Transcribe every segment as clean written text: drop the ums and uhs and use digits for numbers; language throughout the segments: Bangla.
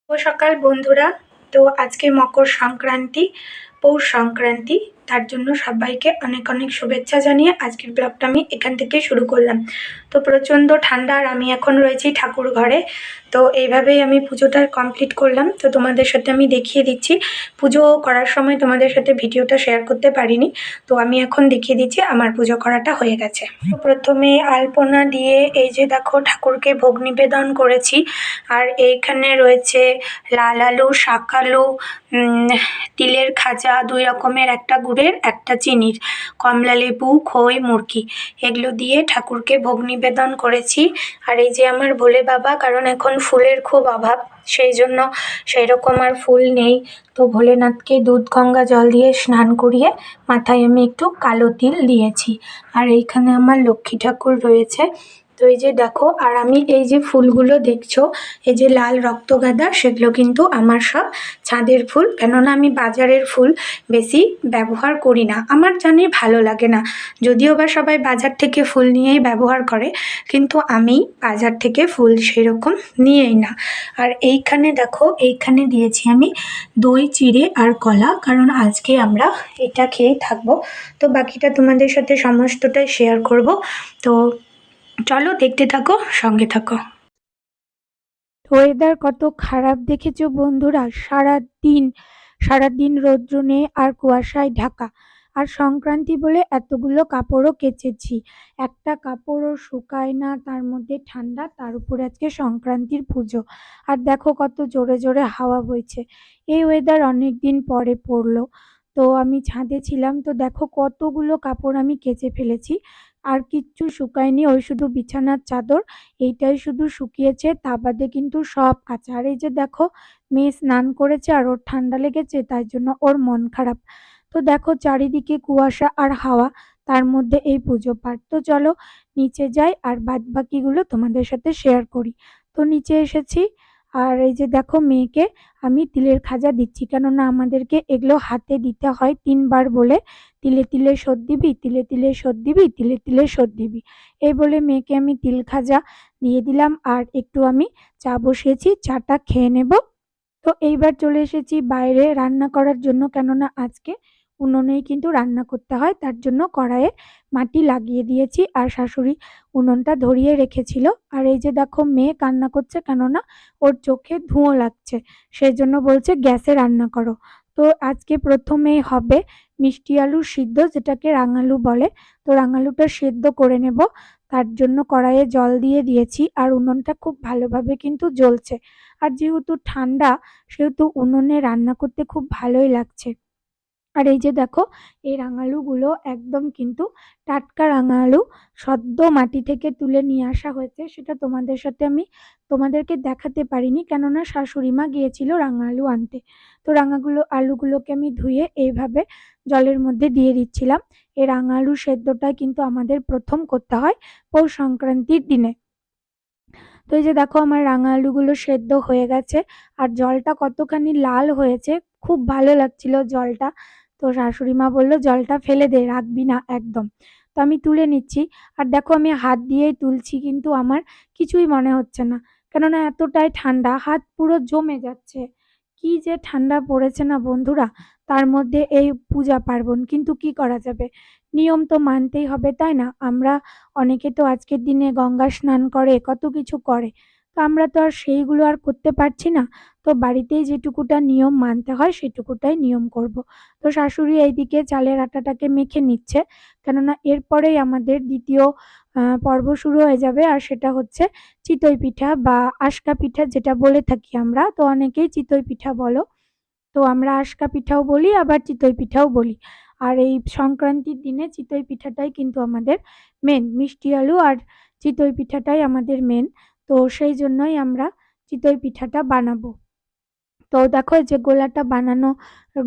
সকাল বন্ধুরা। তো আজকে মকর সংক্রান্তি, পৌষ সংক্রান্তি। তার জন্য সবাইকে অনেক অনেক শুভেচ্ছা জানিয়ে আজকের ব্লগটা আমি এখান থেকে শুরু করলাম। তো প্রচণ্ড ঠান্ডা আর আমি এখন রয়েছি ঠাকুর ঘরে। তো এইভাবেই আমি পুজোটা কমপ্লিট করলাম। তো তোমাদের সাথে আমি দেখিয়ে দিচ্ছি। পুজো করার সময় তোমাদের সাথে ভিডিওটা শেয়ার করতে পারিনি, তো আমি এখন দেখিয়ে দিচ্ছি আমার পুজো করাটা হয়ে গেছে। তো প্রথমে আলপনা দিয়ে এই যে দেখো ঠাকুরকে ভোগ নিবেদন করেছি। আর এইখানে রয়েছে লাল আলু, শাক আলু, তিলের খাজা, 2 রকমের, একটা গুড়ের একটা চিনির, কমলা লেবু, খই, মুরকি, এগুলো দিয়ে ঠাকুরকে ভোগ নিবেদন করেছি। আর এই যে আমার ভোলে বাবা, কারণ এখন ফুলের খুব অভাব, সেই জন্য সেই রকম আর ফুল নেই। তো ভোলেনাথকে দুধ গঙ্গা জল দিয়ে স্নান করিয়ে মাথায় আমি একটু কালো তিল দিয়েছি। আর এইখানে আমার লক্ষ্মী ঠাকুর রয়েছে। তো এই যে দেখো, আর আমি এই যে ফুলগুলো দেখছো, এই যে লাল রক্তগাঁদা, সেগুলো কিন্তু আমার সব ছাদের ফুল, কেননা আমি বাজারের ফুল বেশি ব্যবহার করি না, আমার জানি ভালো লাগে না। যদিও বা সবাই বাজার থেকে ফুল নিয়েই ব্যবহার করে, কিন্তু আমি বাজার থেকে ফুল সেরকম নিয়েই না। আর এইখানে দেখো, এইখানে দিয়েছি আমি দই, চিড়ে আর কলা, কারণ আজকে আমরা এটা খেয়েই থাকবো। তো বাকিটা তোমাদের সাথে সমস্তটাই শেয়ার করব। তো চলো দেখতে থাকো, সঙ্গে থাকো। ওয়েদার কত খারাপ দেখেছো বন্ধুরা, সারাদিন রৌদ্র নেই আর কুয়াশায় ঢাকা। আর সংক্রান্তি বলে এতগুলো কাপড়ও কেচেছি, একটা কাপড়ও শুকায় না, তার মধ্যে ঠান্ডা, তার উপরে আজকে সংক্রান্তির পুজো। আর দেখো কত জোরে জোরে হাওয়া বইছে। এই ওয়েদার অনেক দিন পরে পড়লো। তো আমি ছাদে ছিলাম, তো দেখো কতগুলো কাপড় আমি কেচে ফেলেছি, আর কিচ্ছু শুকায়নি, ওই শুধু বিছানার চাদর এইটাই শুধু শুকিয়েছে, তা বাদে কিন্তু সব কাঁচা। আর এই যে দেখো, মেয়ে স্নান করেছে আর ওর ঠান্ডা লেগেছে, তাই জন্য ওর মন খারাপ। তো দেখো চারিদিকে কুয়াশা আর হাওয়া, তার মধ্যে এই পুজো পাঠ। তো চলো নিচে যাই আর বাদ বাকিগুলো তোমাদের সাথে শেয়ার করি। তো নিচে এসেছি, আর এই যে দেখো মেয়েকে আমি তিলের খাজা দিচ্ছি, কেননা আমাদেরকে এগুলো হাতে দিতে হয় 3 বার বলে, তিলে তিলে শোধ দিবি, তিলে তিলে শোধ দিবি, তিলে তিলে শোধ দিবি, এই বলে মেয়েকে আমি তিল খাজা দিয়ে দিলাম। আর একটু আমি চা বসিয়েছি, চাটা খেয়ে নেব। তো এইবার চলে এসেছি বাইরে রান্না করার জন্য, কেননা আজকে উনুনেই কিন্তু রান্না করতে হয়, তার জন্য কড়াইয়ে মাটি লাগিয়ে দিয়েছি, আর শাশুড়ি উনুনটা ধরিয়ে রেখেছিল। আর এই যে দেখো মেয়ে কান্না করছে, কেননা ওর চোখে ধোঁয়া লাগছে, সেই জন্য বলছে গ্যাসে রান্না করো। তো আজকে প্রথমেই হবে মিষ্টি আলু সিদ্ধ, যেটাকে রাঙালু বলে। তো রাঙালুটা সেদ্ধ করে নেব, তার জন্য কড়াইয়ে জল দিয়ে দিয়েছি, আর উনুনটা খুব ভালোভাবে কিন্তু জ্বলছে। আর যেহেতু ঠান্ডা, সেহেতু উনুনে রান্না করতে খুব ভালোই লাগছে। আর এই যে দেখো, এই রাঙালুগুলো একদম কিন্তু টাটকা রাঙালু, সদ্য মাটি থেকে তুলে নিয়ে আসা হয়েছে। সেটা তোমাদেরকে দেখাতে পারিনি, কেননা শাশুড়ি মা গিয়েছিল রাঙালু আনতে। তো আলুগুলোকে আমি ধুয়ে এইভাবে জলের মধ্যে দিয়ে দিচ্ছিলাম। এই রাঙালু সেদ্ধটা কিন্তু আমাদের প্রথম করতে হয় পৌষ সংক্রান্তির দিনে। তো এই যে দেখো আমার রাঙা আলুগুলো সেদ্ধ হয়ে গেছে, আর জলটা কতখানি লাল হয়েছে, খুব ভালো লাগছিল জলটা। তো শাশুড়ি মা বললো জলটা ফেলে দে, রাখবি না একদম। তো আমি তুলে নিচ্ছি, আর দেখো আমি হাত দিয়েই তুলছি, কিন্তু আমার কিছুই মনে হচ্ছে না, কেননা এতটাই ঠান্ডা, হাত পুরো জমে যাচ্ছে। কি যে ঠান্ডা পড়েছে না বন্ধুরা, তার মধ্যে এই পূজা পার্বণ, কিন্তু কি করা যাবে, নিয়ম তো মানতেই হবে, তাই না? অনেকে তো আজকের দিনে গঙ্গা স্নান করে, কত কিছু করে, তো আমরা তো আর সেইগুলো আর করতে পারছি না। তো বাড়িতেই যেটুকুটা নিয়ম মানতে হয় সেটুকুটাই নিয়ম করব। তো শাশুড়ি এইদিকে চালের আটাটাকে মেখে নিচ্ছে, কেননা এরপরেই আমাদের দ্বিতীয় পর্ব শুরু হয়ে যাবে, আর সেটা হচ্ছে চিতই পিঠা বা আশকা পিঠা, যেটা বলে থাকি আমরা। তো অনেকেই চিতই পিঠা বলো, তো আমরা আশকা পিঠাও বলি, আবার চিতই পিঠাও বলি। আর এই সংক্রান্তির দিনে চিতই পিঠাটাই কিন্তু আমাদের মেন, মিষ্টি আলু আর চিতই পিঠাটাই আমাদের মেন। তো সেই জন্যই আমরা চিতই পিঠাটা বানাবো। তো দেখো এই যে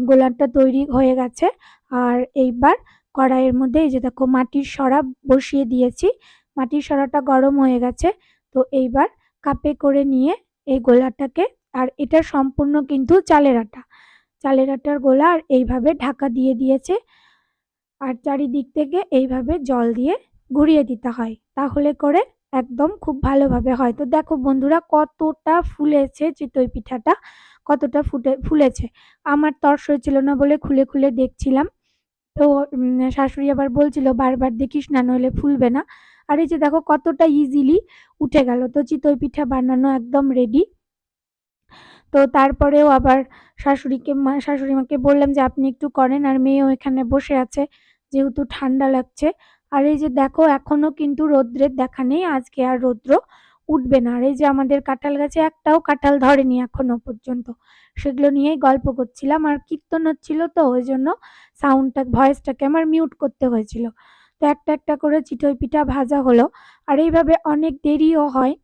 গোলাটা তৈরি হয়ে গেছে। আর এইবার কড়াইয়ের মধ্যে এই যে দেখো মাটির সরা বসিয়ে দিয়েছি, মাটির সরাটা গরম হয়ে গেছে। তো এইবার কাপে করে নিয়ে এই গোলাটাকে, আর এটা সম্পূর্ণ কিন্তু চালের আটার গোলা, আর এইভাবে ঢাকা দিয়ে দিয়েছে, আর চারিদিক থেকে এইভাবে জল দিয়ে ঘুরিয়ে দিতে হয়, তাহলে করে একদম খুব ভালোভাবে হয়। তো দেখো বন্ধুরা কতটা ফুলেছে চিতই পিঠাটা, কতটা ফুলেছে। আমার তর্স হয়েছিল না বলে খুলে, খুলে দেখছিলাম। তো শাশুড়ি আবার বলছিল, "বারবার দেখিস না নইলে ফুলবে না।" আর এই যে দেখো কতটা ইজিলি উঠে গেল। তো চিতই পিঠা বানানো একদম রেডি। তো তারপরেও আবার শাশুড়ি মাকে বললাম যে, "আপনি একটু করেন।" আর মেয়েও এখানে বসে আছে যেহেতু ঠান্ডা লাগছে। আর এই যে দেখো এখনো কিন্তু রৌদ্রের দেখা নেই। আজকে আর রৌদ্র উঠবে না। আর এই যে আমাদের কাঁঠাল গাছে একটাও কাঁঠাল ধরেনি এখনো পর্যন্ত। সেগুলো নিয়েই গল্প করছিলাম। আর কীর্তন হচ্ছিল তো ওইজন্য ভয়েসটাকে আমার মিউট করতে হয়েছিল। তো একটা, একটা করে চিতই পিঠা ভাজা হলো। আর এইভাবে অনেক দেরিও হয়।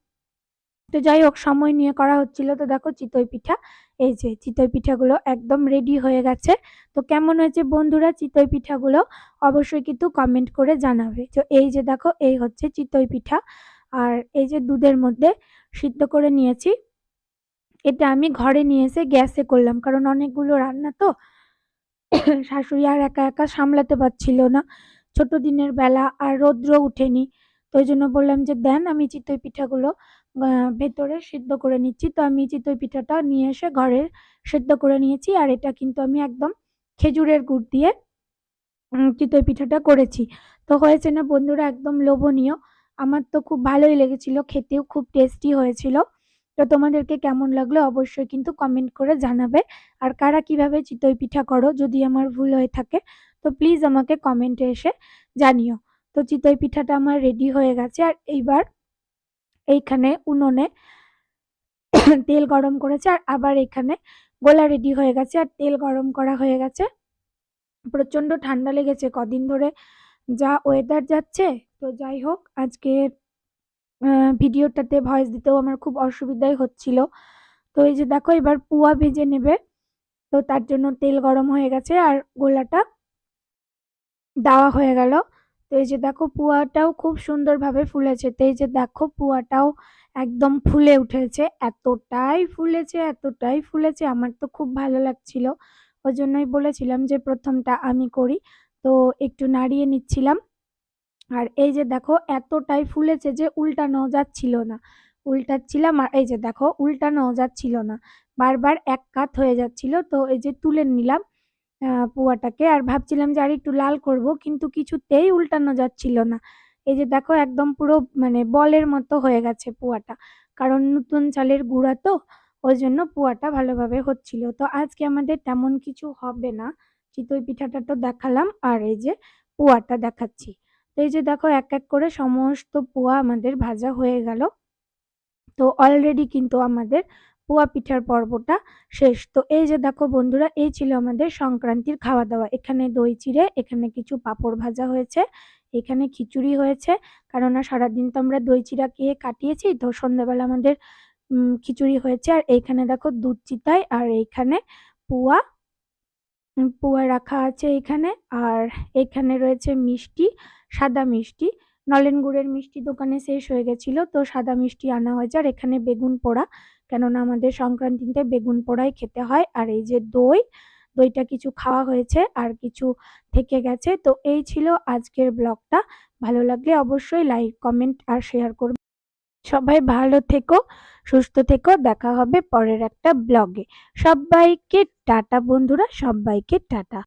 তো যাই হোক সময় নিয়ে করা হচ্ছিল। তো দেখো চিতই পিঠা, এই যে চিতই পিঠাগুলো একদম রেডি হয়ে গেছে। তো কেমন হয়েছে বন্ধুরা চিতই পিঠাগুলো অবশ্যই কিন্তু কমেন্ট করে জানাবে। তো এই যে দেখো এই হচ্ছে চিতই পিঠা। আর এই যে দুধের মধ্যে সিদ্ধ করে নিয়েছি। এটা আমি ঘরে নিয়ে এসে গ্যাসে করলাম, কারণ অনেকগুলো রান্না তো শাশুড়ি আর একা একা সামলাতে পারছিল না। ছোট দিনের বেলা আর রৌদ্র উঠেনি। তো ওই জন্য বললাম যে দেন আমি চিতই পিঠাগুলো ভেতরে সিদ্ধ করে নিচ্ছি। তো আমি চিতই পিঠাটা নিয়ে এসে ঘরে সিদ্ধ করে নিয়েছি। আর এটা কিন্তু আমি একদম খেজুরের গুড় দিয়ে চিতই পিঠাটা করেছি। তো হয়েছে না বন্ধুরা একদম লোভনীয়। আমার তো খুব ভালোই লেগেছিল, খেতেও খুব টেস্টি হয়েছিল। তো তোমাদেরকে কেমন লাগলো অবশ্যই কিন্তু কমেন্ট করে জানাবে। আর কারা কিভাবে চিতই পিঠা করো যদি আমার ভুল হয়ে থাকে তো প্লিজ আমাকে কমেন্টে এসে জানিও। তো চিতই পিঠাটা আমার রেডি হয়ে গেছে। আর এইবার এইখানে উনুনে তেল গরম করেছে আর আবার এখানে গোলা রেডি হয়ে গেছে আর তেল গরম করা হয়ে গেছে। প্রচন্ড ঠান্ডা লেগেছে কদিন ধরে যা ওয়েদার যাচ্ছে। তো যাই হোক আজকে ভিডিওটাতে ভয়েস দিতেও আমার খুব অসুবিধাই হচ্ছিল। তো এই যে দেখো এবার পুয়া ভেজে নেবে। তো তার জন্য তেল গরম হয়ে গেছে আর গোলাটা দেওয়া হয়ে গেল। তো এই যে দেখো পুয়াটাও খুব সুন্দরভাবে ফুলেছে। তো এই যে দেখো পুয়াটাও একদম ফুলে উঠেছে। এতটাই ফুলেছে আমার তো খুব ভালো লাগছিল। ওই জন্যই বলেছিলাম যে প্রথমটা আমি করি। তো একটু নাড়িয়ে নিচ্ছিলাম। আর এই যে দেখো এতটাই ফুলেছে যে উল্টানোও যাচ্ছিল না। উল্টাচ্ছিলাম আর এই যে দেখো উল্টানোও যাচ্ছিল না। বারবার এক কাত হয়ে যাচ্ছিল। তো এই যে তুলে নিলাম পুয়াটাকে। আর ভাবছিলাম যে আরেকটু লাল করব কিন্তু কিছুতেই উল্টানো যাচ্ছিল না। এই যে দেখো একদম পুরো মানে বলের মতো হয়ে গেছে পুয়াটা। কারণ নতুন চালের গুঁড়া তো ওইজন্য পুয়াটা ভালোভাবে হচ্ছিল। তো আজকে আমাদের তেমন কিছু হবে না। চিতই পিঠাটা তো দেখালাম আর এই যে পুয়াটা দেখাচ্ছি। তো এই যে দেখো এক এক করে সমস্ত পুয়া আমাদের ভাজা হয়ে গেল। তো অলরেডি কিন্তু আমাদের পুয়া পিঠার পর্বটা শেষ। তো এই যে দেখো বন্ধুরা এই ছিল আমাদের সংক্রান্তির খাওয়া দাওয়া। এখানে দই চিড়ে, এখানে কিছু পাঁপড় ভাজা হয়েছে, এখানে খিচুড়ি হয়েছে। কেননা সারাদিন তো আমরা দই চিড়া খেয়ে কাটিয়েছি। তো সন্ধ্যাবেলা আমাদের খিচুড়ি হয়েছে। আর এইখানে দেখো দুধ চিতাই আর এইখানে পুয়া পুয়া রাখা আছে এইখানে। আর এখানে রয়েছে মিষ্টি, সাদা মিষ্টি। নলেন গুড়ের মিষ্টি দোকানে শেষ হয়ে গেছিল। তো সাদা মিষ্টি আনা হয়েছে। আর এখানে বেগুন পোড়া। কেননা আমাদের সংক্রান্তিতে বেগুন পোড়াই খেতে হয়। আর এই যে দইটা কিছু খাওয়া হয়েছে আর কিছু থেকে গেছে। তো এই ছিল আজকের ব্লগটা। ভালো লাগলে অবশ্যই লাইক, কমেন্ট আর শেয়ার করবে। সবাই ভালো থেকো, সুস্থ থেকো। দেখা হবে পরের একটা ব্লগে। সব্বাইকে টাটা বন্ধুরা, সব্বাইকে টাটা।